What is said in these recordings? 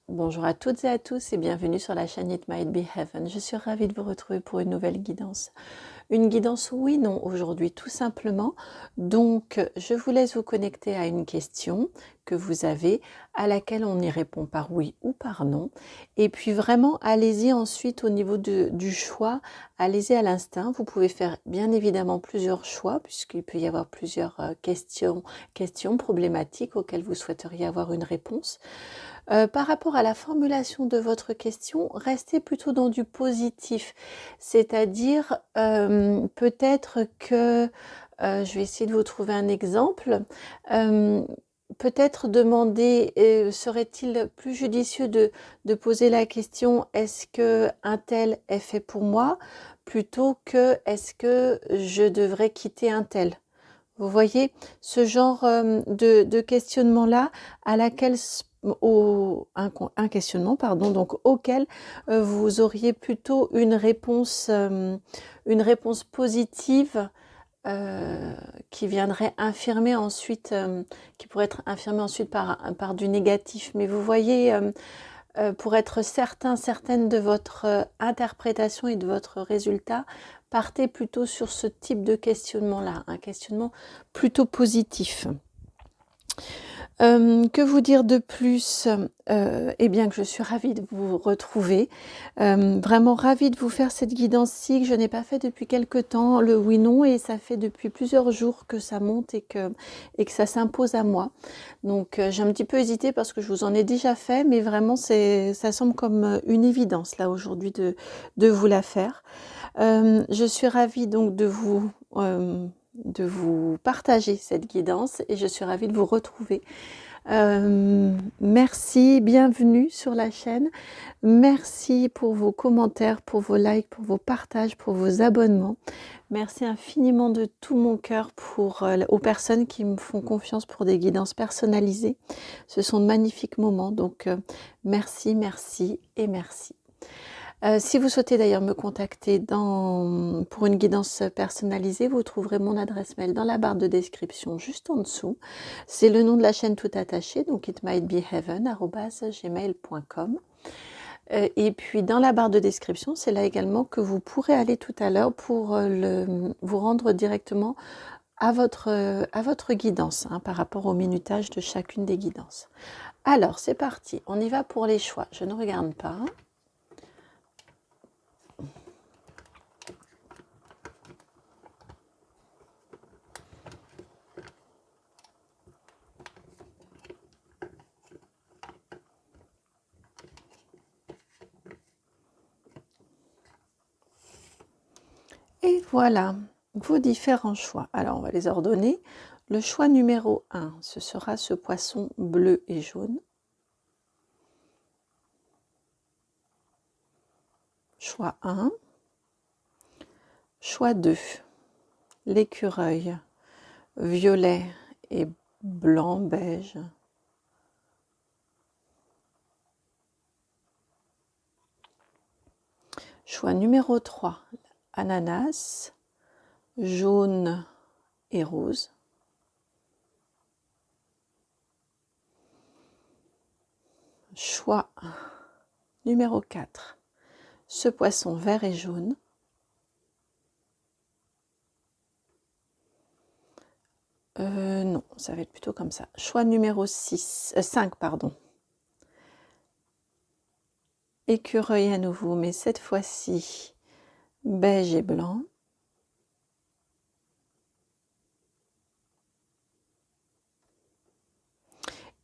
Bonjour à toutes et à tous et bienvenue sur la chaîne It Might Be Heaven. Je suis ravie de vous retrouver pour une nouvelle guidance. Une guidance oui, non aujourd'hui tout simplement. Donc je vous laisse vous connecter à une question que vous avez à laquelle on y répond par oui ou par non. Et puis vraiment allez-y ensuite au niveau du choix, allez-y à l'instinct. Vous pouvez faire bien évidemment plusieurs choix puisqu'il peut y avoir plusieurs questions problématiques auxquelles vous souhaiteriez avoir une réponse. Par rapport à la formulation de votre question, restez plutôt dans du positif. C'est-à-dire, peut-être que, je vais essayer de vous trouver un exemple. Peut-être demander, serait-il plus judicieux de poser la question: «Est-ce qu'un tel est fait pour moi?» plutôt que: «Est-ce que je devrais quitter un tel?» Vous voyez? Ce genre, de questionnement-là à laquelle un questionnement pardon, donc auquel, vous auriez plutôt une réponse positive, qui viendrait infirmer ensuite, qui pourrait être infirmée ensuite par du négatif. Mais vous voyez, pour être certaine de votre interprétation et de votre résultat, partez plutôt sur ce type de questionnement-là, un questionnement plutôt positif. Que vous dire de plus? Eh bien que je suis ravie de vous retrouver, vraiment ravie de vous faire cette guidance-ci que je n'ai pas fait depuis quelque temps, le oui/non, et ça fait depuis plusieurs jours que ça monte et que ça s'impose à moi. Donc j'ai un petit peu hésité parce que je vous en ai déjà fait, mais vraiment ça semble comme une évidence là aujourd'hui de vous la faire. Je suis ravie donc de vous partager cette guidance et je suis ravie de vous retrouver. Merci, bienvenue sur la chaîne. Merci pour vos commentaires, pour vos likes, pour vos partages, pour vos abonnements. Merci infiniment de tout mon cœur aux personnes qui me font confiance pour des guidances personnalisées. Ce sont de magnifiques moments, donc merci, merci et merci. Si vous souhaitez d'ailleurs me contacter pour une guidance personnalisée, vous trouverez mon adresse mail dans la barre de description juste en dessous. C'est le nom de la chaîne tout attaché, donc itmightbeheaven@gmail.com. Et puis dans la barre de description, c'est là également que vous pourrez aller tout à l'heure pour vous rendre directement à votre guidance, par rapport au minutage de chacune des guidances. Alors c'est parti, on y va pour les choix. Je ne regarde pas. Et voilà, vos différents choix. Alors, on va les ordonner. Le choix numéro 1, ce sera ce poisson bleu et jaune. Choix 1. Choix 2, l'écureuil violet et blanc beige. Choix numéro 3, ananas jaune et rose. Choix numéro 4, ce poisson vert et jaune. Non, ça va être plutôt comme ça. Choix numéro 5, pardon. Écureuil à nouveau, mais cette fois-ci beige et blanc.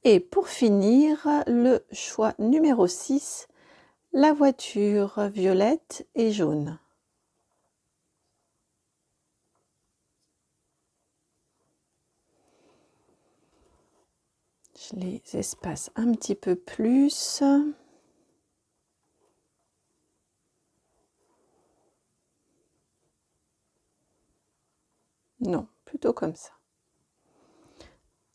Et pour finir, le choix numéro 6, la voiture violette et jaune. Je les espace un petit peu plus. Non, plutôt comme ça.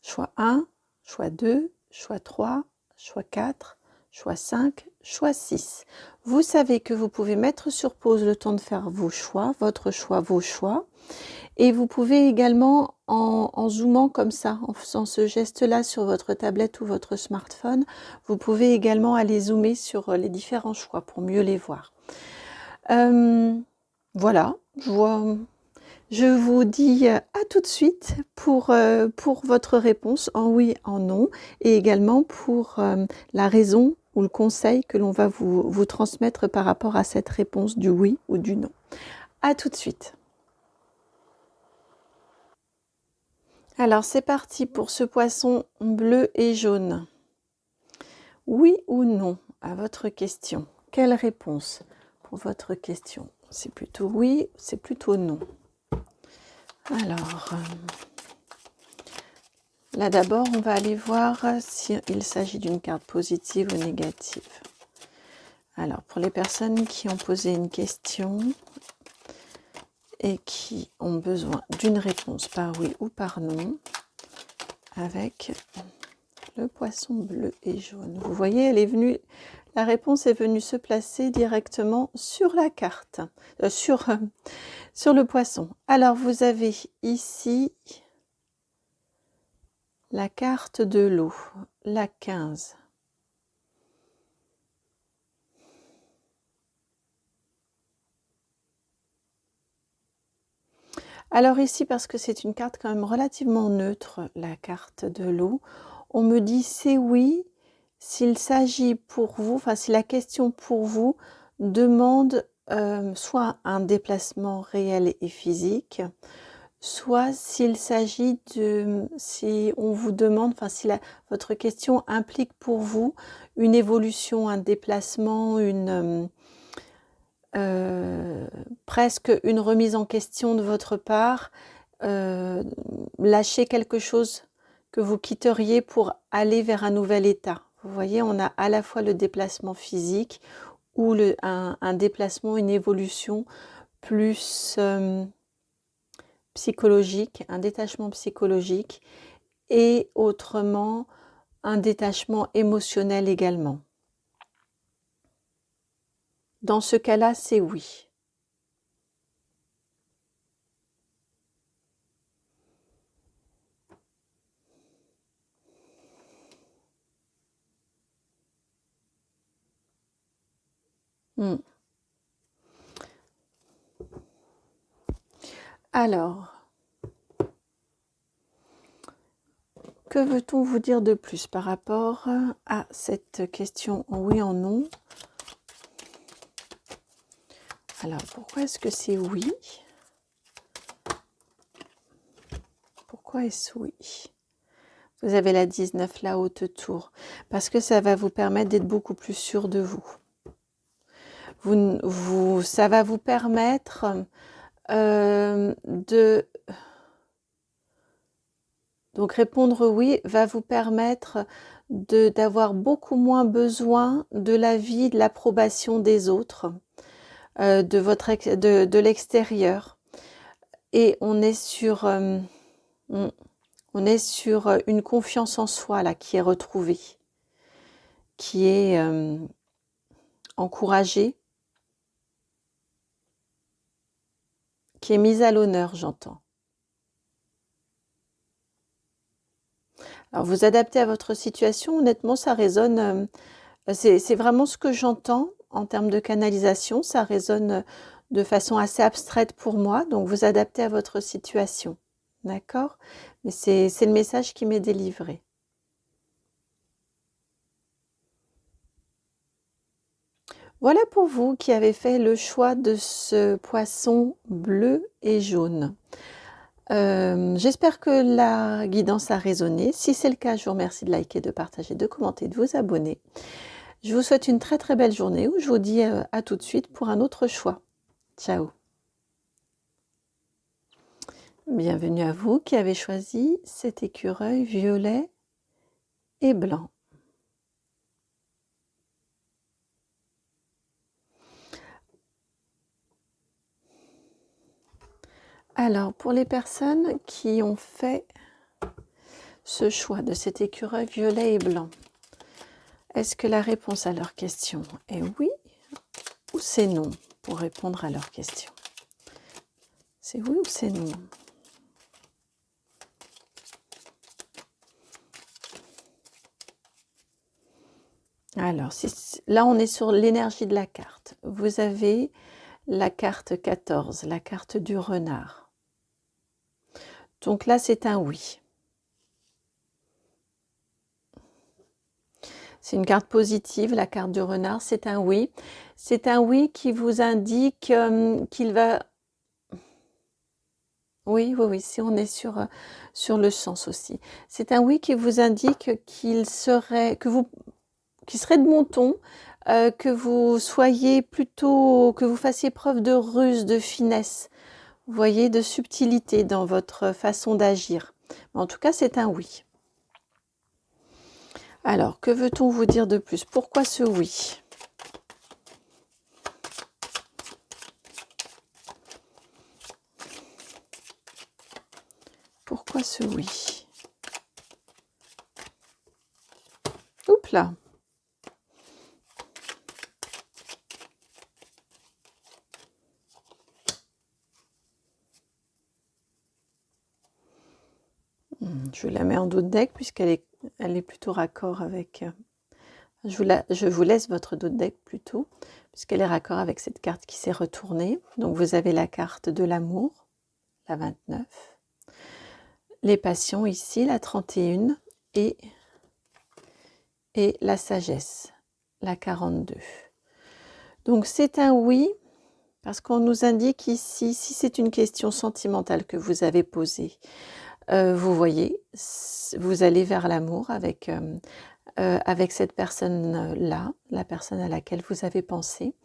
Choix 1, choix 2, choix 3, choix 4, choix 5, choix 6. Vous savez que vous pouvez mettre sur pause le temps de faire vos choix, votre choix, vos choix. Et vous pouvez également, en zoomant comme ça, en faisant ce geste-là sur votre tablette ou votre smartphone, vous pouvez également aller zoomer sur les différents choix pour mieux les voir. Voilà, je vous dis à tout de suite pour votre réponse en oui, en non, et également pour la raison ou le conseil que l'on va vous transmettre par rapport à cette réponse du oui ou du non. À tout de suite. Alors c'est parti pour ce poisson bleu et jaune. Oui ou non à votre question? Quelle réponse pour votre question? C'est plutôt oui, c'est plutôt non. Alors, là d'abord, on va aller voir s'il s'agit d'une carte positive ou négative. Alors, pour les personnes qui ont posé une question et qui ont besoin d'une réponse par oui ou par non, avec le poisson bleu et jaune. Vous voyez, elle est venue, la réponse est venue se placer directement sur la carte, sur le poisson. Alors, vous avez ici la carte de l'eau, la 15. Alors ici, parce que c'est une carte quand même relativement neutre, la carte de l'eau, on me dit c'est oui s'il s'agit pour vous, enfin si la question pour vous demande soit un déplacement réel et physique, soit s'il s'agit si on vous demande, enfin si votre question implique pour vous une évolution, un déplacement, presque une remise en question de votre part, lâcher quelque chose que vous quitteriez pour aller vers un nouvel état. Vous voyez, on a à la fois le déplacement physique ou un déplacement, une évolution plus psychologique, un détachement psychologique et autrement un détachement émotionnel également. Dans ce cas-là, c'est oui. Alors, que veut-on vous dire de plus par rapport à cette question en oui, en non? Alors, pourquoi est-ce que c'est oui? Pourquoi est-ce oui? Vous avez la 19, la haute tour, parce que ça va vous permettre d'être beaucoup plus sûr de vous. Ça va vous permettre Donc répondre oui va vous permettre d'avoir beaucoup moins besoin de l'avis, de l'approbation des autres, de l'extérieur. Et on est sur une confiance en soi là qui est retrouvée, qui est encouragée, qui est mise à l'honneur, j'entends. Alors vous adaptez à votre situation, honnêtement ça résonne, c'est vraiment ce que j'entends en termes de canalisation, ça résonne de façon assez abstraite pour moi, donc vous adaptez à votre situation, d'accord? Mais c'est le message qui m'est délivré. Voilà pour vous qui avez fait le choix de ce poisson bleu et jaune. J'espère que la guidance a résonné. Si c'est le cas, je vous remercie de liker, de partager, de commenter, de vous abonner. Je vous souhaite une très très belle journée où je vous dis à tout de suite pour un autre choix. Ciao. Bienvenue à vous qui avez choisi cet écureuil violet et blanc. Alors, pour les personnes qui ont fait ce choix de cet écureuil violet et blanc, est-ce que la réponse à leur question est oui ou c'est non pour répondre à leur question? C'est oui ou c'est non? Alors, là, on est sur l'énergie de la carte. Vous avez la carte 14, la carte du renard. Donc là, c'est un oui. C'est une carte positive, la carte du renard, c'est un oui. C'est un oui qui vous indique qu'il va... Oui, oui, oui, si on est sur le sens aussi. C'est un oui qui vous indique qu'il serait de bon ton, que vous soyez plutôt, que vous fassiez preuve de ruse, de finesse, vous voyez, de subtilité dans votre façon d'agir. En tout cas, c'est un oui. Alors, que veut-on vous dire de plus? Pourquoi ce oui? Pourquoi ce oui? Oups là. Je la mets en dos de deck puisqu'elle est plutôt raccord avec... je vous laisse votre dos de deck plutôt, puisqu'elle est raccord avec cette carte qui s'est retournée. Donc vous avez la carte de l'amour, la 29. Les passions ici, la 31. Et la sagesse, la 42. Donc c'est un oui, parce qu'on nous indique ici, si c'est une question sentimentale que vous avez posée, vous voyez, vous allez vers l'amour avec cette personne-là, la personne à laquelle vous avez pensé.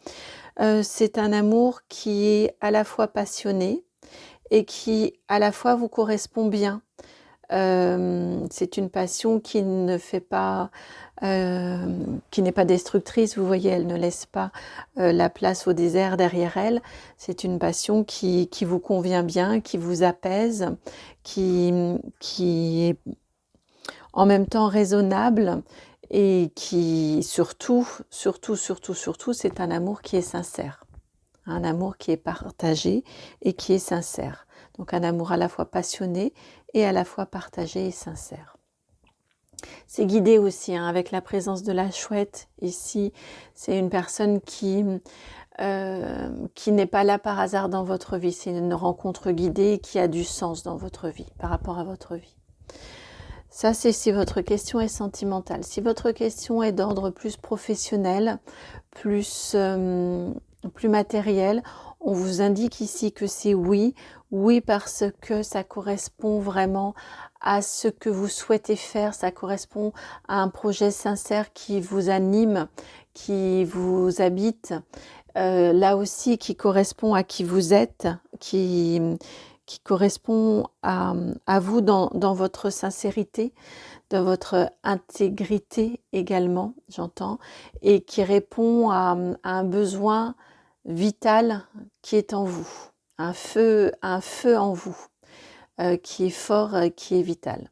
C'est un amour qui est à la fois passionné et qui à la fois vous correspond bien. C'est une passion qui ne fait pas, qui n'est pas destructrice, vous voyez, elle ne laisse pas la place au désert derrière elle. C'est une passion qui vous convient bien, qui vous apaise, qui est en même temps raisonnable et qui surtout, c'est un amour qui est sincère. Un amour qui est partagé et qui est sincère. Donc un amour à la fois passionné et à la fois partagé et sincère. C'est guidé aussi avec la présence de la chouette ici. C'est une personne qui n'est pas là par hasard dans votre vie. C'est une rencontre guidée qui a du sens dans votre vie, par rapport à votre vie. Ça, c'est si votre question est sentimentale. Si votre question est d'ordre plus professionnel, plus matériel, on vous indique ici que c'est oui. Oui, parce que ça correspond vraiment à ce que vous souhaitez faire. Ça correspond à un projet sincère qui vous anime, qui vous habite. Là aussi, qui correspond à qui vous êtes, qui correspond à vous dans votre sincérité, dans votre intégrité également, j'entends, et qui répond à un besoin vital qui est en vous, un feu en vous, qui est fort, qui est vital.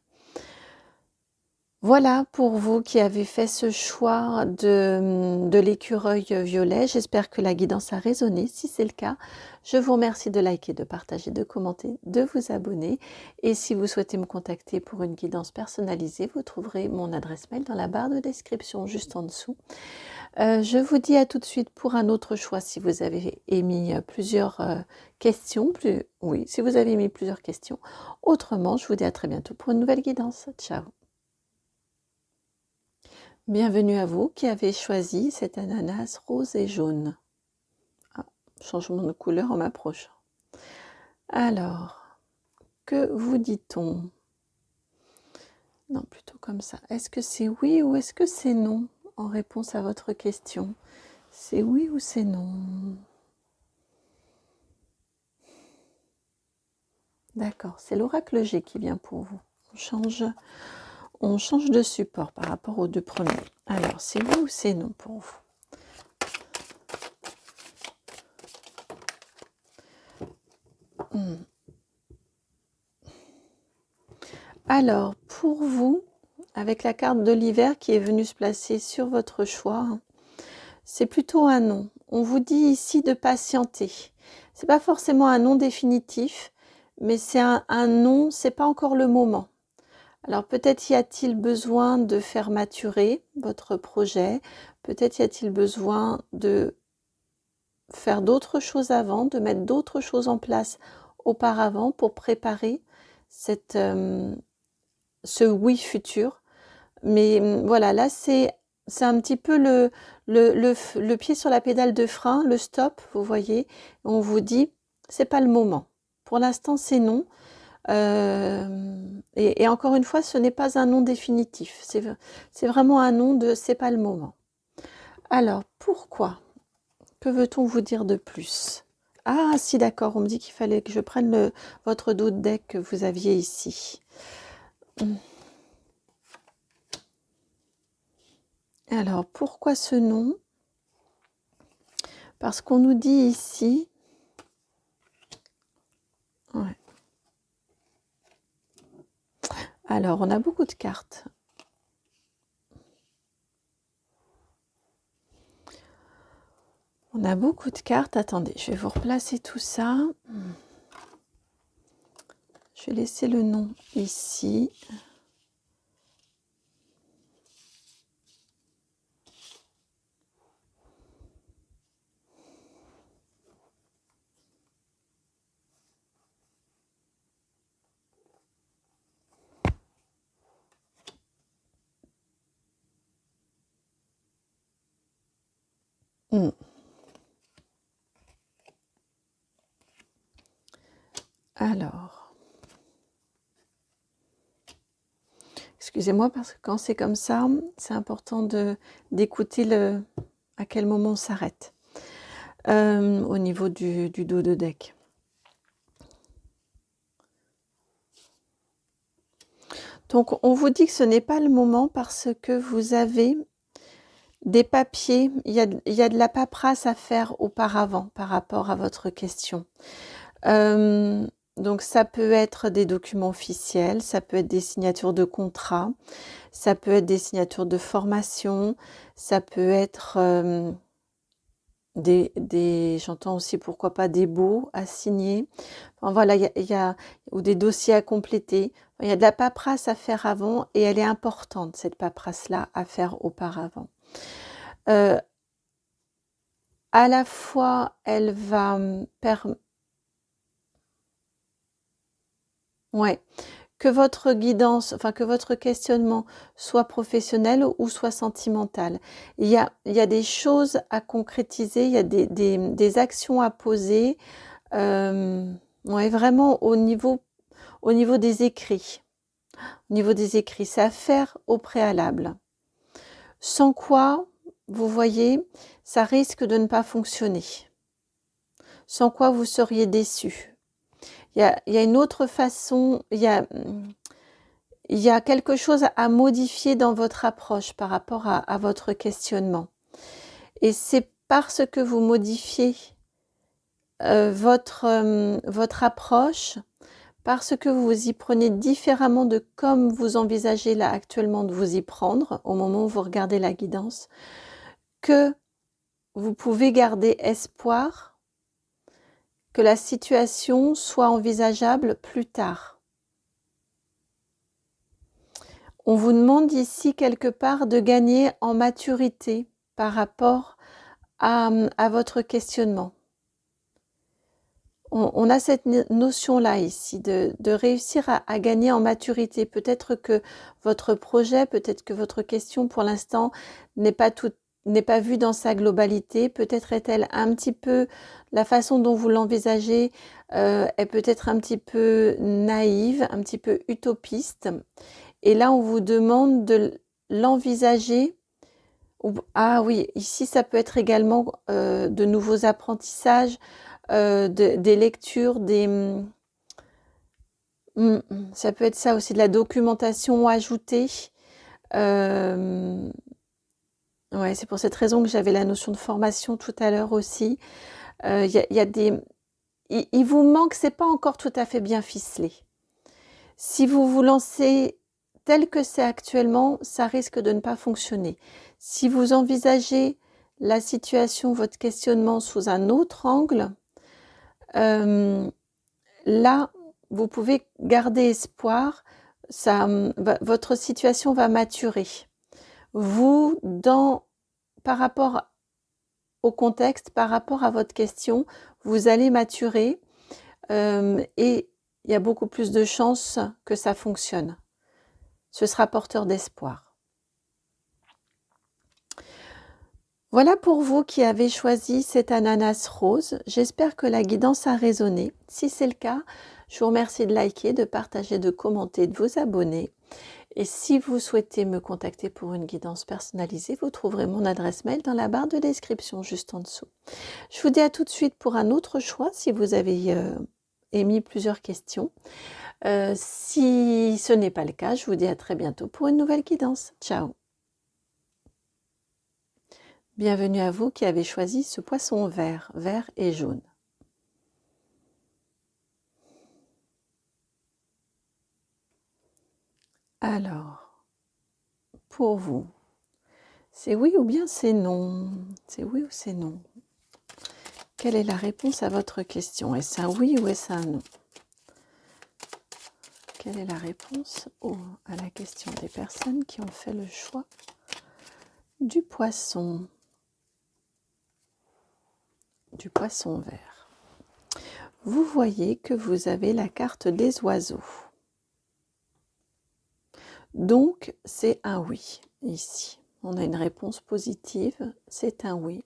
Voilà pour vous qui avez fait ce choix de l'écureuil violet. J'espère que la guidance a résonné. Si c'est le cas, je vous remercie de liker, de partager, de commenter, de vous abonner. Et si vous souhaitez me contacter pour une guidance personnalisée, vous trouverez mon adresse mail dans la barre de description juste en dessous. Je vous dis à tout de suite pour un autre choix si vous avez émis plusieurs questions. Oui, si vous avez émis plusieurs questions. Autrement, je vous dis à très bientôt pour une nouvelle guidance. Ciao. Bienvenue à vous qui avez choisi cet ananas rose et jaune. Ah, changement de couleur en m'approchant. Alors, que vous dit-on? Non, plutôt comme ça. Est-ce que c'est oui ou est-ce que c'est non en réponse à votre question? C'est oui ou c'est non? D'accord, c'est l'oracle G qui vient pour vous. On change de support par rapport aux deux premiers. Alors, c'est oui ou c'est non pour vous? Alors, pour vous, avec la carte de l'hiver qui est venue se placer sur votre choix, c'est plutôt un non. On vous dit ici de patienter. C'est pas forcément un non définitif, mais c'est un non, c'est pas encore le moment. Alors peut-être y a-t-il besoin de faire maturer votre projet, peut-être y a-t-il besoin de faire d'autres choses avant, de mettre d'autres choses en place auparavant pour préparer ce oui futur. Mais voilà, là c'est un petit peu le pied sur la pédale de frein, le stop, vous voyez. On vous dit, c'est pas le moment. Pour l'instant, c'est non. Et encore une fois, ce n'est pas un non définitif. C'est vraiment un non de c'est pas le moment. Alors, pourquoi? Que veut-on vous dire de plus? Ah, si, d'accord, on me dit qu'il fallait que je prenne votre dos de deck que vous aviez ici. Alors, pourquoi ce non? Parce qu'on nous dit ici... Ouais. Alors, on a beaucoup de cartes. On a beaucoup de cartes. Attendez, je vais vous replacer tout ça. Je vais laisser le nom ici. Alors, excusez-moi parce que quand c'est comme ça, c'est important d'écouter à quel moment on s'arrête au niveau du dos de deck. Donc, on vous dit que ce n'est pas le moment parce que vous avez des papiers, il y a de la paperasse à faire auparavant par rapport à votre question. Donc ça peut être des documents officiels, ça peut être des signatures de contrat, ça peut être des signatures de formation, ça peut être j'entends aussi pourquoi pas des baux à signer. Enfin, voilà, ou des dossiers à compléter. Il y a de la paperasse à faire avant et elle est importante, cette paperasse-là, à faire auparavant. À la fois, elle va permettre... Ouais, que votre guidance, enfin que votre questionnement soit professionnel ou soit sentimental. Il y a des choses à concrétiser, il y a des actions à poser, ouais, vraiment au niveau des écrits. Au niveau des écrits, c'est à faire au préalable. Sans quoi, vous voyez, ça risque de ne pas fonctionner. Sans quoi vous seriez déçu. Il y a une autre façon, il y a quelque chose à modifier dans votre approche par rapport à votre questionnement. Et c'est parce que vous modifiez votre approche, parce que vous vous y prenez différemment de comme vous envisagez là actuellement de vous y prendre au moment où vous regardez la guidance, que vous pouvez garder espoir que la situation soit envisageable plus tard. On vous demande ici quelque part de gagner en maturité par rapport à votre questionnement. On a cette notion-là ici, de réussir à gagner en maturité. Peut-être que votre projet, peut-être que votre question pour l'instant n'est pas vue dans sa globalité. Peut-être est-elle un petit peu, la façon dont vous l'envisagez est peut-être un petit peu naïve, un petit peu utopiste. Et là, on vous demande de l'envisager. Ah oui, ici, ça peut être également de nouveaux apprentissages, des lectures, ça peut être ça aussi, de la documentation ajoutée. Ouais, c'est pour cette raison que j'avais la notion de formation tout à l'heure aussi. Il vous manque, c'est pas encore tout à fait bien ficelé. Si vous vous lancez tel que c'est actuellement, ça risque de ne pas fonctionner. Si vous envisagez la situation, votre questionnement sous un autre angle, là, vous pouvez garder espoir votre situation va maturer. Vous, par rapport au contexte, par rapport à votre question, vous allez maturer et il y a beaucoup plus de chances que ça fonctionne. Ce sera porteur d'espoir. Voilà pour vous qui avez choisi cet ananas rose. J'espère que la guidance a résonné. Si c'est le cas, je vous remercie de liker, de partager, de commenter, de vous abonner. Et si vous souhaitez me contacter pour une guidance personnalisée, vous trouverez mon adresse mail dans la barre de description juste en dessous. Je vous dis à tout de suite pour un autre choix si vous avez émis plusieurs questions. Si ce n'est pas le cas, je vous dis à très bientôt pour une nouvelle guidance. Ciao! Bienvenue à vous qui avez choisi ce poisson vert et jaune. Alors, pour vous, c'est oui ou bien c'est non? C'est oui ou c'est non? Quelle est la réponse à votre question? Est-ce un oui ou est-ce un non? Quelle est la réponse à la question des personnes qui ont fait le choix du poisson vert? Vous voyez que vous avez la carte des oiseaux. Donc, c'est un oui, ici. On a une réponse positive, c'est un oui.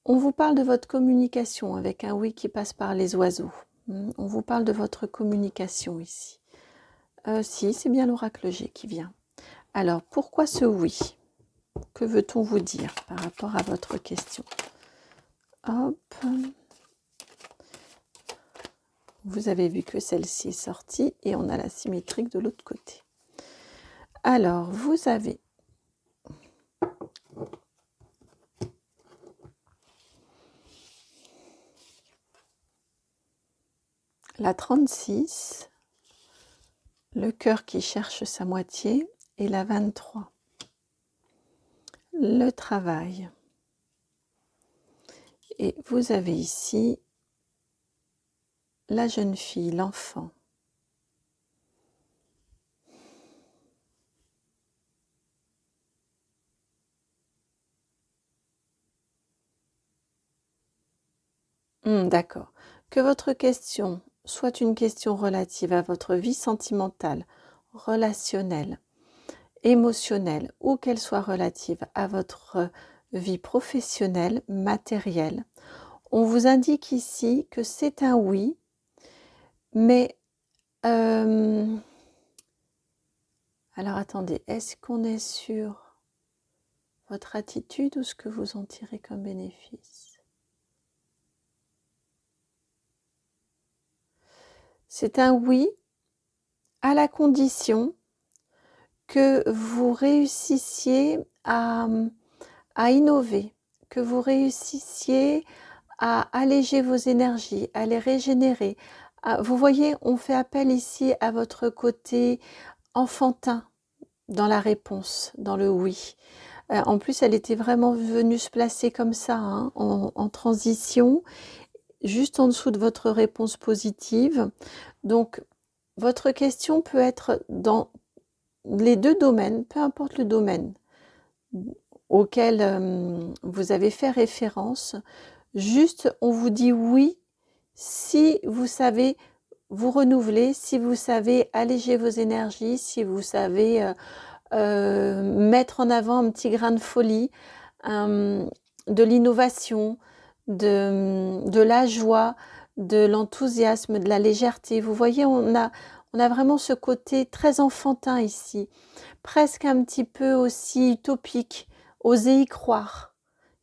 On vous parle de votre communication avec un oui qui passe par les oiseaux. On vous parle de votre communication ici. Si, c'est bien l'oracle G qui vient. Alors, pourquoi ce oui? Que veut-on vous dire par rapport à votre question? Hop. Vous avez vu que celle-ci est sortie et on a la symétrique de l'autre côté. Alors, vous avez la 36, le cœur qui cherche sa moitié, et la 23, le travail. Et vous avez ici la jeune fille, l'enfant. D'accord. Que votre question soit une question relative à votre vie sentimentale, relationnelle, émotionnelle, ou qu'elle soit relative à votre vie professionnelle, matérielle, on vous indique ici que c'est un oui, mais alors attendez, est-ce qu'on est sur votre attitude ou ce que vous en tirez comme bénéfice? C'est un oui à la condition que vous réussissiez à innover, que vous réussissiez à alléger vos énergies, à les régénérer. Vous voyez, on fait appel ici à votre côté enfantin dans la réponse, dans le oui. En plus, elle était vraiment venue se placer comme ça, hein, en transition, juste en dessous de votre réponse positive. Donc, votre question peut être dans les deux domaines, peu importe le domaine auquel vous avez fait référence. Juste, on vous dit oui si vous savez vous renouveler, si vous savez alléger vos énergies, si vous savez mettre en avant un petit grain de folie, de l'innovation, de la joie, de l'enthousiasme, de la légèreté. Vous voyez, on a vraiment ce côté très enfantin ici, presque un petit peu aussi utopique, oser y croire.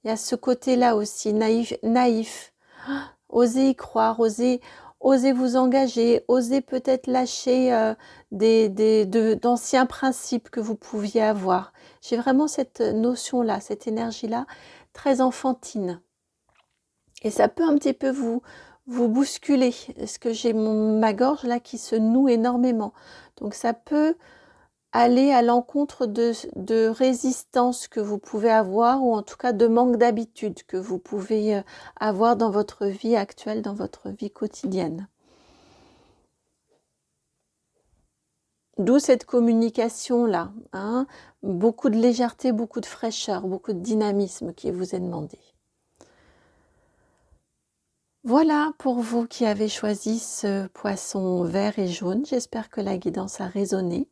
Il y a ce côté-là aussi, naïf. Osez y croire, osez vous engager, osez peut-être lâcher d'anciens principes que vous pouviez avoir. J'ai vraiment cette notion-là, cette énergie-là, très enfantine. Et ça peut un petit peu vous bousculer, parce que j'ai ma gorge là qui se noue énormément. Donc ça peut aller à l'encontre de résistance que vous pouvez avoir, ou en tout cas de manque d'habitude que vous pouvez avoir dans votre vie actuelle, dans votre vie quotidienne. D'où cette communication-là, hein, beaucoup de légèreté, beaucoup de fraîcheur, beaucoup de dynamisme qui vous est demandé. Voilà pour vous qui avez choisi ce poisson vert et jaune. J'espère que la guidance a résonné.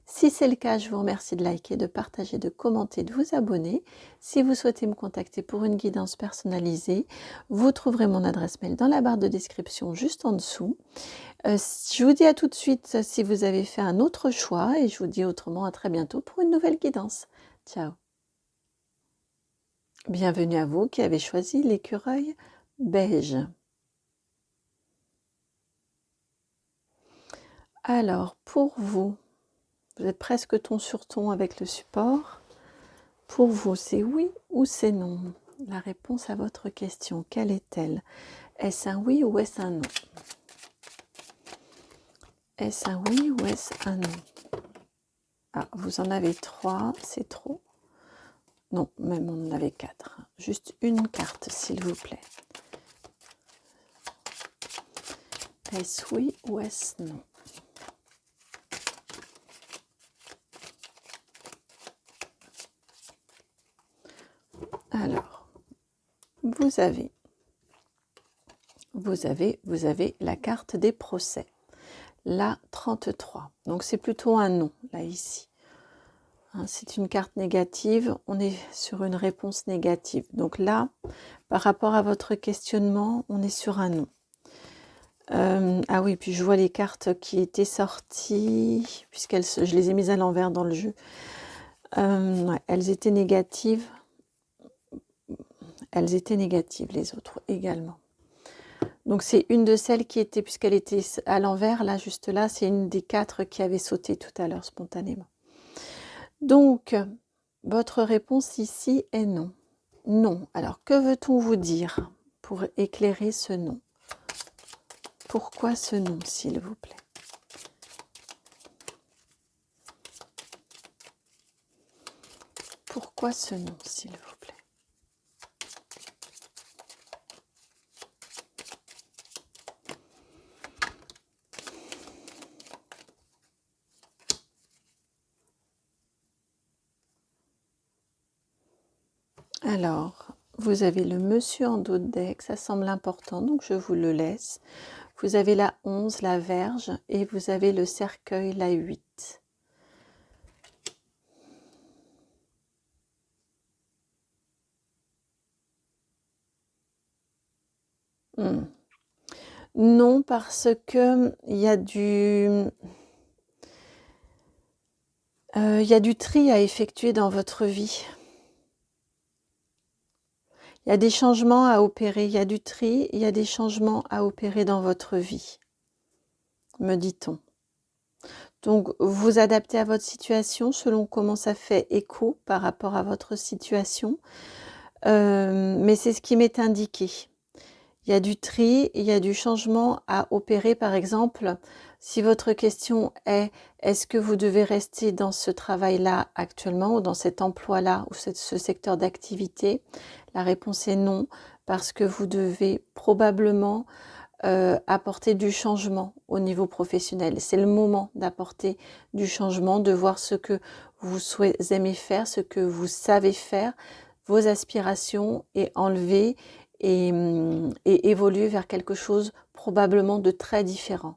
Si c'est le cas, je vous remercie de liker, de partager, de commenter, de vous abonner. Si vous souhaitez me contacter pour une guidance personnalisée, vous trouverez mon adresse mail dans la barre de description juste en dessous. Je vous dis à tout de suite si vous avez fait un autre choix et je vous dis autrement à très bientôt pour une nouvelle guidance. Ciao. Bienvenue à vous qui avez choisi l'écureuil beige. Alors, pour vous, vous êtes presque ton sur ton avec le support. Pour vous, c'est oui ou c'est non? La réponse à votre question, quelle est-elle? Est-ce un oui ou est-ce un non? Est-ce un oui ou est-ce un non? Ah, vous en avez 3, c'est trop. Non, même on en avait 4. Juste une carte, s'il vous plaît. Est-ce oui ou est-ce non? Alors, vous avez la carte des procès. La 33. Donc c'est plutôt un non, là, ici. Hein, c'est une carte négative, on est sur une réponse négative. Donc là, par rapport à votre questionnement, on est sur un non. Ah oui, puis je vois les cartes qui étaient sorties, je les ai mises à l'envers dans le jeu. Ouais, elles étaient négatives. Elles étaient négatives, les autres également. Donc c'est une de celles qui était, puisqu'elle était à l'envers, là, juste là, c'est une des 4 qui avait sauté tout à l'heure spontanément. Donc, votre réponse ici est non. Non. Alors, que veut-on vous dire pour éclairer ce non? Pourquoi ce non, s'il vous plaît? Pourquoi ce non, s'il vous plaît? Alors, vous avez le monsieur en dos de deck, ça semble important, donc je vous le laisse. Vous avez la 11, la Vierge, et vous avez le cercueil, la 8. Non, parce que il y a du tri à effectuer dans votre vie. Il y a des changements à opérer, il y a du tri, il y a des changements à opérer dans votre vie, me dit-on. Donc, vous adaptez à votre situation selon comment ça fait écho par rapport à votre situation. Mais c'est ce qui m'est indiqué. Il y a du tri, il y a du changement à opérer. Par exemple, si votre question est « Est-ce que vous devez rester dans ce travail-là actuellement ou dans cet emploi-là ou ce secteur d'activité ?» La réponse est non, parce que vous devez probablement apporter du changement au niveau professionnel. C'est le moment d'apporter du changement, de voir ce que vous aimez faire, ce que vous savez faire, vos aspirations et enlever et évoluer vers quelque chose probablement de très différent.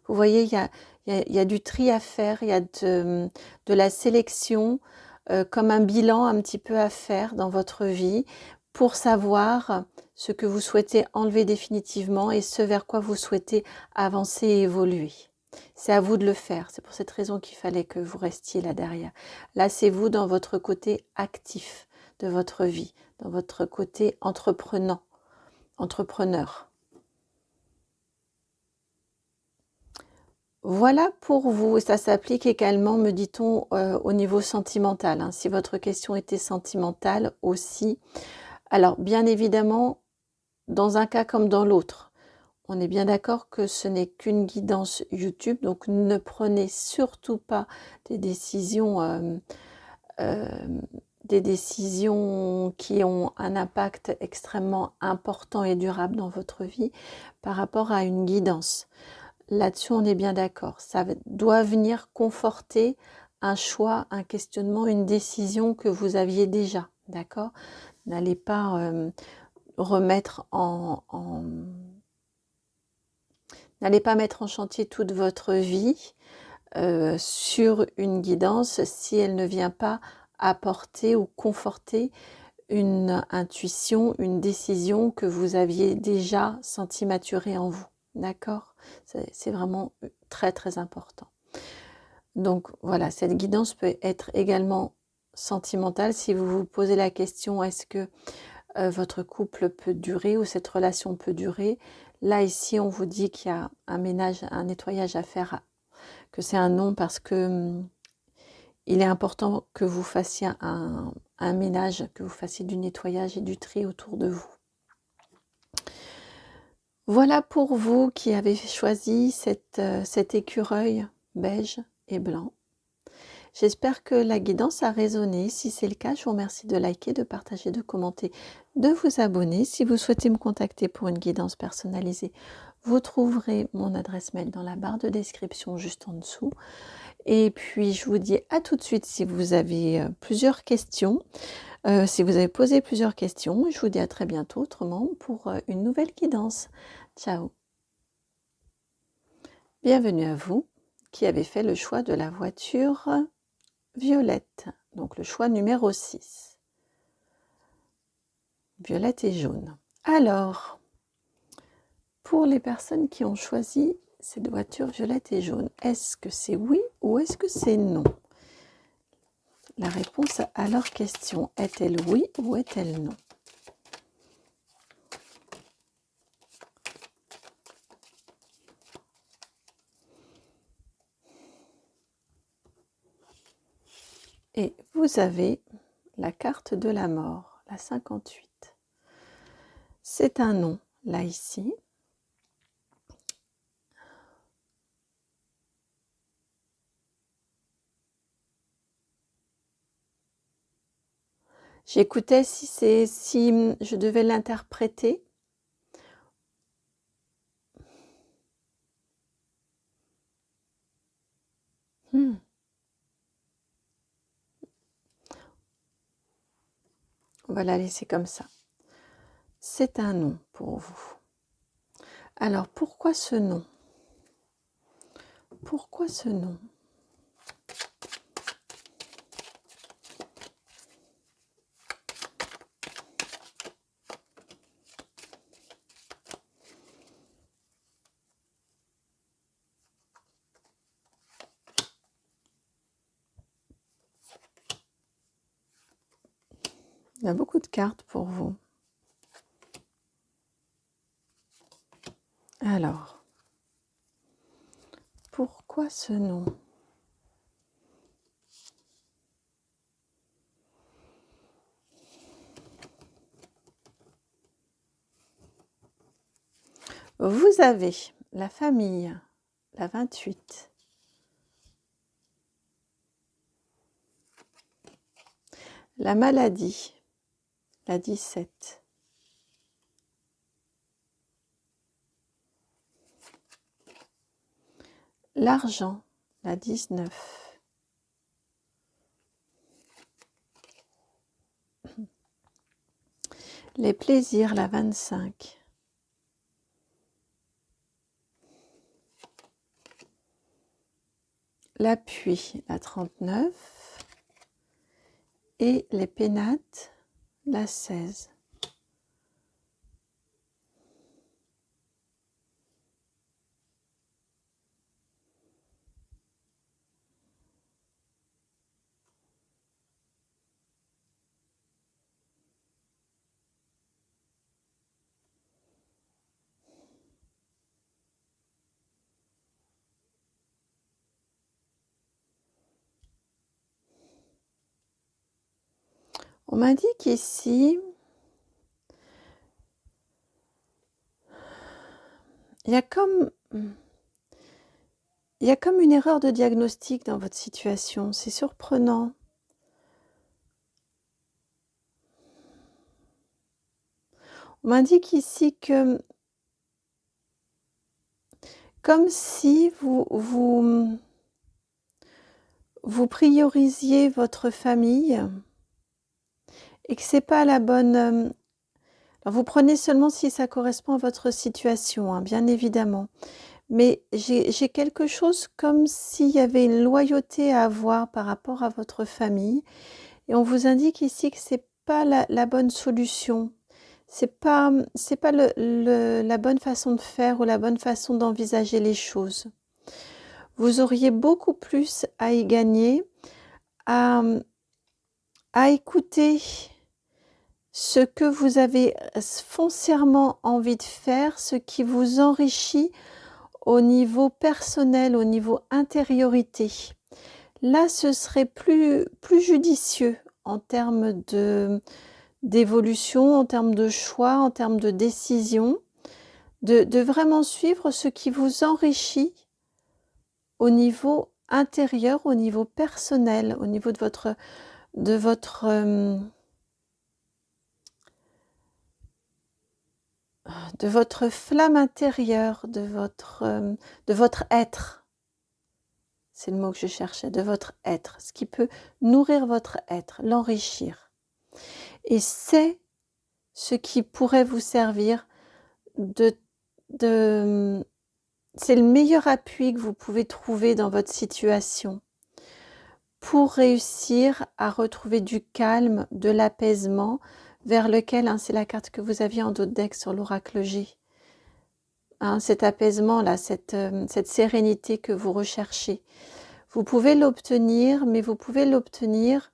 Vous voyez, il y a du tri à faire, il y a de la sélection, comme un bilan un petit peu à faire dans votre vie pour savoir ce que vous souhaitez enlever définitivement et ce vers quoi vous souhaitez avancer et évoluer. C'est à vous de le faire. C'est pour cette raison qu'il fallait que vous restiez là derrière. Là, c'est vous dans votre côté actif de votre vie, dans votre côté entrepreneur. Voilà pour vous. Et ça s'applique également, me dit-on, au niveau sentimental. Hein. Si votre question était sentimentale aussi. Alors, bien évidemment, dans un cas comme dans l'autre, on est bien d'accord que ce n'est qu'une guidance YouTube, donc ne prenez surtout pas des décisions qui ont un impact extrêmement important et durable dans votre vie par rapport à une guidance. Là-dessus, on est bien d'accord. Ça doit venir conforter un choix, un questionnement, une décision que vous aviez déjà, d'accord? N'allez pas remettre n'allez pas mettre en chantier toute votre vie sur une guidance si elle ne vient pas apporter ou conforter une intuition, une décision que vous aviez déjà senti maturer en vous, d'accord? C'est vraiment très très important. Donc voilà, cette guidance peut être également sentimentale si vous vous posez la question est-ce que votre couple peut durer ou cette relation peut durer. Là ici on vous dit qu'il y a un ménage, un nettoyage à faire, que c'est un non parce que il est important que vous fassiez un ménage, que vous fassiez du nettoyage et du tri autour de vous. Voilà pour vous qui avez choisi cet écureuil beige et blanc. J'espère que la guidance a résonné. Si c'est le cas, je vous remercie de liker, de partager, de commenter, de vous abonner. Si vous souhaitez me contacter pour une guidance personnalisée, vous trouverez mon adresse mail dans la barre de description juste en dessous. Et puis, je vous dis à tout de suite si vous avez plusieurs questions. Si vous avez posé plusieurs questions, je vous dis à très bientôt autrement pour une nouvelle guidance. Ciao. Bienvenue à vous qui avez fait le choix de la voiture violette, donc le choix numéro 6. Violette et jaune. Alors, pour les personnes qui ont choisi cette voiture violette et jaune, est-ce que c'est oui ou est-ce que c'est non? La réponse à leur question, est-elle oui ou est-elle non? Et vous avez la carte de la mort, la 58. C'est un non, là ici. J'écoutais si je devais l'interpréter. On va la laisser comme ça. C'est un non pour vous. Alors, pourquoi ce non? Pourquoi ce non? Il y a beaucoup de cartes pour vous. Alors, pourquoi ce non? Vous avez la famille, la 28. La maladie, la 17. L'argent, la 19. Les plaisirs, la 25. L'appui, la 39. Et les pénates, la 16. On m'a dit qu'ici, il y a comme une erreur de diagnostic dans votre situation. C'est surprenant. On m'indique ici que comme si vous priorisiez votre famille et que c'est pas la bonne... alors vous prenez seulement si ça correspond à votre situation, hein, bien évidemment. Mais j'ai quelque chose comme s'il y avait une loyauté à avoir par rapport à votre famille. Et on vous indique ici que c'est pas la bonne solution. C'est pas la bonne façon de faire ou la bonne façon d'envisager les choses. Vous auriez beaucoup plus à y gagner, à écouter ce que vous avez foncièrement envie de faire, ce qui vous enrichit au niveau personnel, au niveau intériorité. Là, ce serait plus judicieux en termes d'évolution, en termes de choix, en termes de décision, de vraiment suivre ce qui vous enrichit au niveau intérieur, au niveau personnel, au niveau de votre flamme intérieure, de votre être. C'est le mot que je cherchais, de votre être, ce qui peut nourrir votre être, l'enrichir. Et c'est ce qui pourrait vous servir c'est le meilleur appui que vous pouvez trouver dans votre situation pour réussir à retrouver du calme, de l'apaisement, vers lequel, hein, c'est la carte que vous aviez en dos de deck sur l'oracle G. Hein, cet apaisement-là, cette sérénité que vous recherchez. Vous pouvez l'obtenir, mais vous pouvez l'obtenir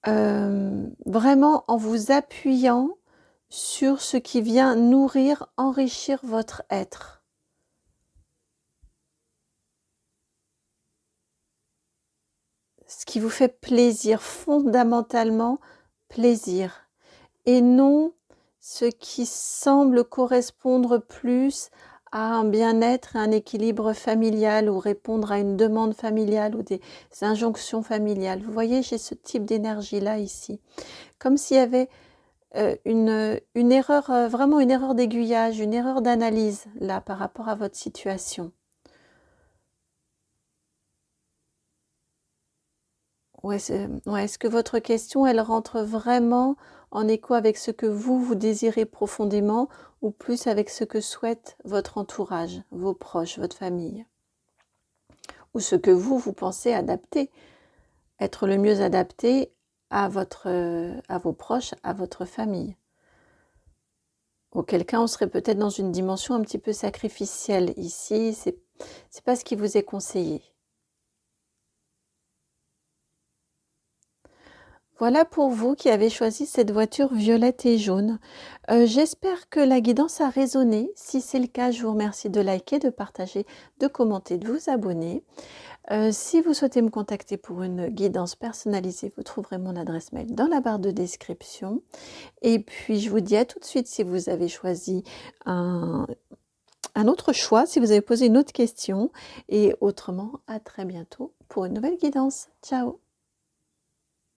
vraiment en vous appuyant sur ce qui vient nourrir, enrichir votre être. Ce qui vous fait plaisir, fondamentalement plaisir, et non ce qui semble correspondre plus à un bien-être, un équilibre familial ou répondre à une demande familiale ou des injonctions familiales. Vous voyez, j'ai ce type d'énergie-là ici. Comme s'il y avait une erreur, vraiment une erreur d'aiguillage, une erreur d'analyse là par rapport à votre situation. Ouais, est-ce que votre question, elle rentre vraiment en écho avec ce que vous désirez profondément ou plus avec ce que souhaite votre entourage, vos proches, votre famille? Ou ce que vous pensez adapter, être le mieux adapté à vos proches, à votre famille? Auquel cas, on serait peut-être dans une dimension un petit peu sacrificielle. Ici, c'est pas ce qui vous est conseillé. Voilà pour vous qui avez choisi cette voiture violette et jaune. J'espère que la guidance a résonné. Si c'est le cas, je vous remercie de liker, de partager, de commenter, de vous abonner. Si vous souhaitez me contacter pour une guidance personnalisée, vous trouverez mon adresse mail dans la barre de description. Et puis, je vous dis à tout de suite si vous avez choisi un autre choix, si vous avez posé une autre question. Et autrement, à très bientôt pour une nouvelle guidance. Ciao!